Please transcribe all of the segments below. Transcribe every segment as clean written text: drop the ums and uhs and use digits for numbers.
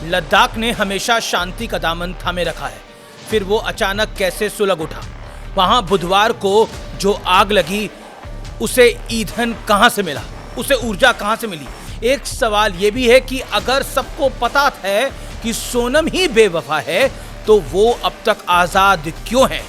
लद्दाख ने हमेशा शांति का दामन थामे रखा है, फिर वो अचानक कैसे सुलग उठा? वहां बुधवार को जो आग लगी उसे ईंधन कहां से मिला, उसे ऊर्जा कहां से मिली? एक सवाल यह भी है कि अगर सबको पता है कि सोनम ही बेवफा है तो वो अब तक आजाद क्यों है?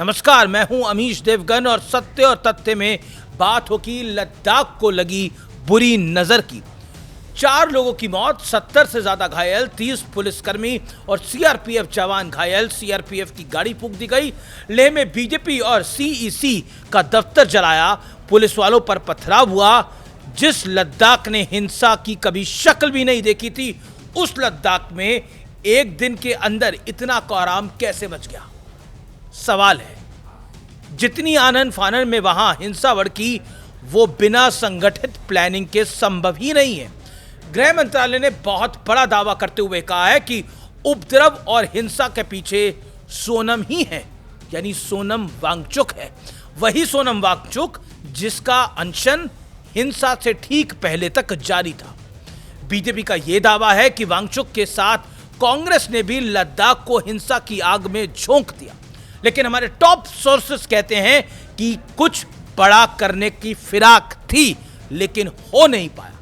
नमस्कार, मैं हूं अमीश देवगन और सत्य और तथ्य में बात होगी लद्दाख को लगी बुरी नजर की। 4 लोगों की मौत, 70 से ज्यादा घायल, 30 पुलिसकर्मी और सीआरपीएफ जवान घायल। सीआरपीएफ की गाड़ी फूंक दी गई। लेह में बीजेपी और सीईसी का दफ्तर जलाया। पुलिस वालों पर पथराव हुआ। जिस लद्दाख ने हिंसा की कभी शक्ल भी नहीं देखी थी, उस लद्दाख में एक दिन के अंदर इतना कोहराम कैसे मच गया? सवाल है। जितनी आनन फानन में वहां हिंसा भड़की, वो बिना संगठित प्लानिंग के संभव ही नहीं है। गृह मंत्रालय ने बहुत बड़ा दावा करते हुए कहा है कि उपद्रव और हिंसा के पीछे सोनम ही है, यानी सोनम वांगचुक है। वही सोनम वांगचुक जिसका अनशन हिंसा से ठीक पहले तक जारी था। बीजेपी का यह दावा है कि वांगचुक के साथ कांग्रेस ने भी लद्दाख को हिंसा की आग में झोंक दिया, लेकिन हमारे टॉप सोर्सेस कहते हैं कि कुछ बड़ा करने की फिराक थी, लेकिन हो नहीं पाया।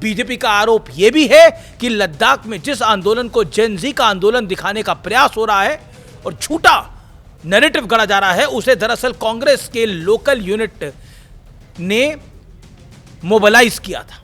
बीजेपी का आरोप यह भी है कि लद्दाख में जिस आंदोलन को जेन ज़ी का आंदोलन दिखाने का प्रयास हो रहा है और झूठा नैरेटिव गढ़ा जा रहा है, उसे दरअसल कांग्रेस के लोकल यूनिट ने मोबिलाइज किया था।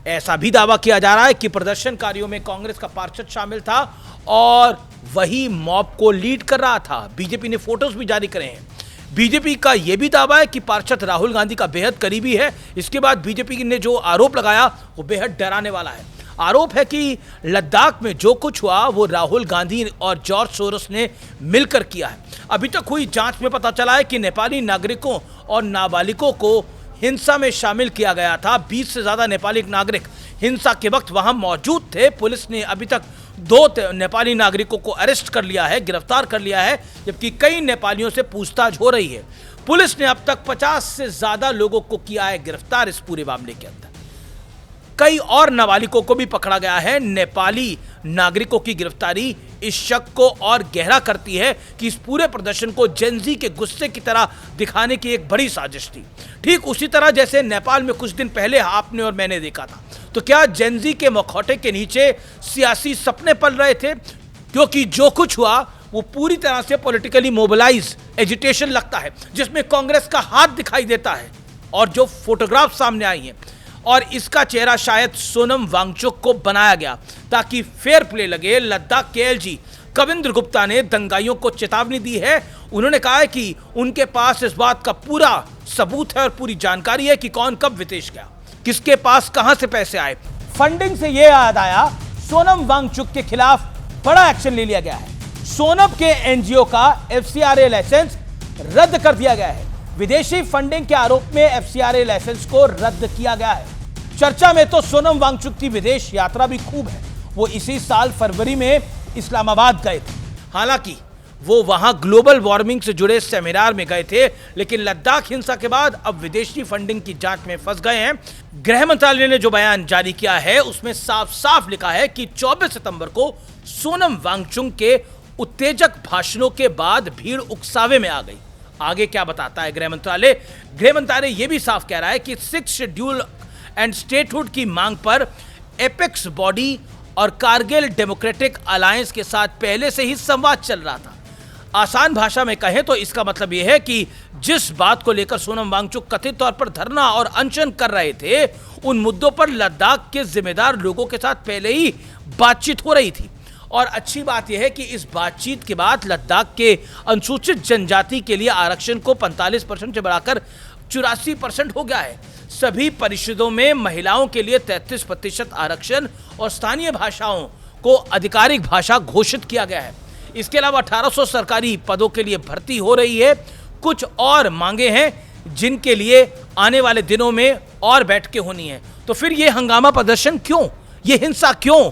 ऐसा भी दावा किया जा रहा है कि प्रदर्शनकारियों में कांग्रेस का पार्षद शामिल था और वही मॉब को लीड कर रहा था। बीजेपी ने फोटोज भी जारी करे हैं। बीजेपी का यह भी दावा है कि पार्षद राहुल गांधी का बेहद करीबी है। इसके बाद बीजेपी ने जो आरोप लगाया वो बेहद डराने वाला है। आरोप है कि लद्दाख में जो कुछ हुआ वो राहुल गांधी और जॉर्ज सोरोस ने मिलकर किया है। अभी तक हुई जांच में पता चला है कि नेपाली नागरिकों और नाबालिगों को हिंसा में शामिल किया गया था। 20 से ज्यादा नेपाली नागरिक हिंसा के वक्त वहां मौजूद थे। पुलिस ने अभी तक 2 नेपाली नागरिकों को अरेस्ट कर लिया है, गिरफ्तार कर लिया है, जबकि कई नेपालियों से पूछताछ हो रही है। पुलिस ने अब तक 50 से ज्यादा लोगों को किया है गिरफ्तार इस पूरे मामले के अंदर। कई और नाबालिगों को भी पकड़ा गया है। नेपाली नागरिकों की गिरफ्तारी इस शक को और गहरा करती है कि इस पूरे प्रदर्शन को जेन ज़ी के गुस्से की तरह दिखाने की एक बड़ी साजिश थी। ठीक उसी तरह जैसे नेपाल में कुछ दिन पहले आपने और मैंने देखा था। तो क्या जेन ज़ी के मखौटे के नीचे सियासी सपने पल रहे थे? क्योंकि जो कुछ हुआ वो पूरी तरह से पॉलिटिकली मोबिलाइज एजिटेशन लगता है, जिसमें कांग्रेस का हाथ दिखाई देता है। और जो फोटोग्राफ सामने आई हैं, और इसका चेहरा शायद सोनम वांगचुक को बनाया गया ताकि फेयर प्ले लगे। लद्दाख के एलजी कविंद्र गुप्ता ने दंगाइयों को चेतावनी दी है। उन्होंने कहा है कि उनके पास इस बात का पूरा सबूत है और पूरी जानकारी है कि कौन कब विदेश गया, किसके पास कहां से पैसे आए। फंडिंग से यह याद आया, सोनम वांगचुक के खिलाफ बड़ा एक्शन ले लिया गया है। सोनम के एनजीओ का एफसीआरए लाइसेंस रद्द कर दिया गया है। विदेशी फंडिंग के आरोप में एफसीआरए लाइसेंस को रद्द किया गया है। चर्चा में तो सोनम वांगचुक की विदेश यात्रा भी खूब है। वो इसी साल फरवरी में इस्लामाबाद गए थे। हालांकि वो वहां ग्लोबल वार्मिंग से जुड़े सेमिनार में गए थे, लेकिन लद्दाख हिंसा के बाद अब विदेशी फंडिंग की जांच में फंस गए हैं। गृह मंत्रालय ने जो बयान जारी किया है उसमें साफ साफ लिखा है कि 24 सितंबर को सोनम वांगचुक के उत्तेजक भाषणों के बाद भीड़ उकसावे में आ गई। आगे क्या बताता है गृह मंत्रालय? गृह मंत्रालय यह भी साफ कह रहा है कि 6 शेड्यूल एंड स्टेटहुड की मांग पर एपेक्स बॉडी और कारगिल डेमोक्रेटिक अलायंस के साथ पहले से ही संवाद चल रहा था। आसान भाषा में कहें तो इसका मतलब यह है कि जिस बात को लेकर सोनम वांगचुक कथित तौर पर धरना और अनशन कर रहे थे, उन मुद्दों पर लद्दाख के जिम्मेदार लोगों के साथ पहले ही बातचीत हो रही थी। और अच्छी बात यह है कि इस बातचीत के बाद लद्दाख के अनुसूचित जनजाति के लिए आरक्षण को 45% से बढ़ाकर 84% हो गया है। सभी परिषदों में महिलाओं के लिए 33% आरक्षण और स्थानीय भाषाओं को आधिकारिक भाषा घोषित किया गया है। इसके अलावा 1800 सरकारी पदों के लिए भर्ती हो रही है। कुछ और मांगे हैं जिनके लिए आने वाले दिनों में और बैठकें होनी है। तो फिर ये हंगामा प्रदर्शन क्यों, ये हिंसा क्यों?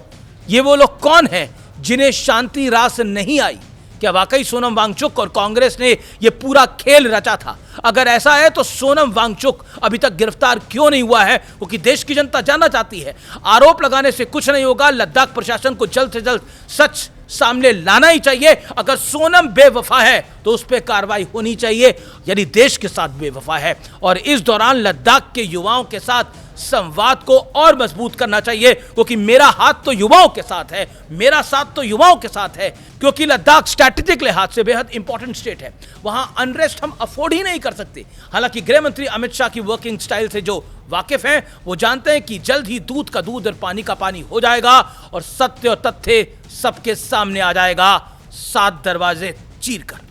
ये वो लोग कौन हैं जिन्हें शांति रास नहीं आई? क्या वाकई सोनम वांगचुक और कांग्रेस ने यह पूरा खेल रचा था? अगर ऐसा है तो सोनम वांगचुक अभी तक गिरफ्तार क्यों नहीं हुआ है? क्योंकि देश की जनता जानना चाहती है। आरोप लगाने से कुछ नहीं होगा। लद्दाख प्रशासन को जल्द से जल्द सच सामने लाना ही चाहिए। अगर सोनम बेवफा है तो उस पर कार्रवाई होनी चाहिए, यदि देश के साथ बेवफा है। और इस दौरान लद्दाख के युवाओं के साथ संवाद को और मजबूत करना चाहिए, क्योंकि मेरा हाथ तो युवाओं के साथ है, मेरा साथ तो युवाओं के साथ है। क्योंकि लद्दाख स्ट्रैटेजिक लिहाज से बेहद इंपॉर्टेंट स्टेट है। वहां अनरेस्ट हम अफोर्ड ही नहीं कर सकते। हालांकि गृह मंत्री अमित शाह की वर्किंग स्टाइल से जो वाकिफ हैं वो जानते हैं कि जल्द ही दूध का दूध और पानी का पानी हो जाएगा और सत्य और तथ्य सबके सामने आ जाएगा, 7 दरवाजे चीर कर।